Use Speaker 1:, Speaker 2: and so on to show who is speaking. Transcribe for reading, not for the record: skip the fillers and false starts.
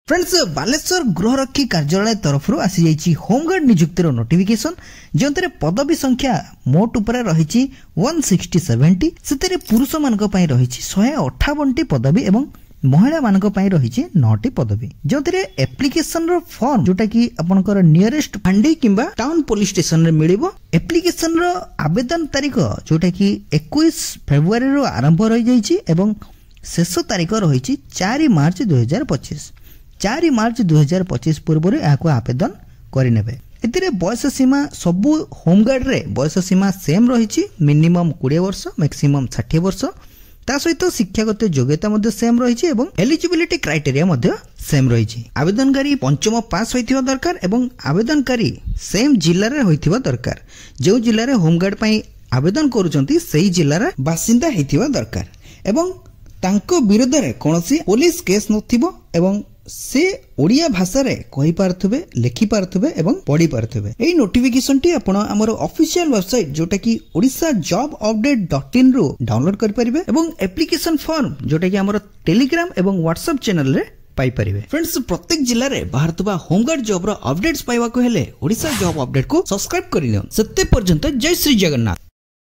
Speaker 1: Friends Baleshwar गृहरक्षी कार्यालय तरफ आसी जाइए होमगार्ड नियुक्तिर नोटिफिकेशन जो पदवी संख्या मोट उपर रही 160 से पुरुष मान रही 158 पदवी एवं महिला मान रही 9 पदवी जो एप्लिकेशन फॉर्म जोटा कि आपनकर नियरेस्ट फांडी किंबा टाउन पुलिस स्टेशन रे मिलिबो। एप्लिकेशन आवेदन तारीख जोटा कि 21 फेब्रुआरी रो आरंभ रही जाइए एवं शेष तारीख रही 4 मार्च 2025। 4 मार्च 2025 पूर्व यहाँ आवेदन करें। एतिरे बयस सीमा सबू होमगार्ड रे बयस सीमा सेम रही मिनिमम 20 वर्ष मैक्सिमम 60 वर्ष ता सहित शिक्षागत योग्यता सेम रही एलिजिबिलिटी क्राइटेरिया सेम रही। आवेदनकारी पंचम पास होइथिबा दरकार एवं आवेदनकारी सेम जिल्ला रे होइथिबा दरकार। जो जिल्ला रे होमगार्ड पई आवेदन करूचंती सेही जिल्ला रे बासिंदा हेतिबा दरकार एवं तांको विरोध रे कोनोसी पुलिस केस नथिबो एवं से ओडिया भाषा रे कहि पारथबे लिखि पारथबे एवं पढ़ी पारथबे। एई नोटिफिकेशन टी आपण हमर ऑफिशियल वेबसाइट जोटा कि odisha.jobupdate.in रो डाउनलोड कर परिबे एवं एप्लिकेशन फॉर्म जोटा कि हमर टेलीग्राम एवं व्हाट्सएप चैनल रे पाई परिबे। फ्रेंड्स प्रत्येक जिल्ला रे बाहरतबा होमगार्ड जॉब रो अपडेट्स पाइबा को हेले ओडिशा जॉब अपडेट को सब्सक्राइब करियो। सत्ते पर्यंत जय श्री जगन्नाथ।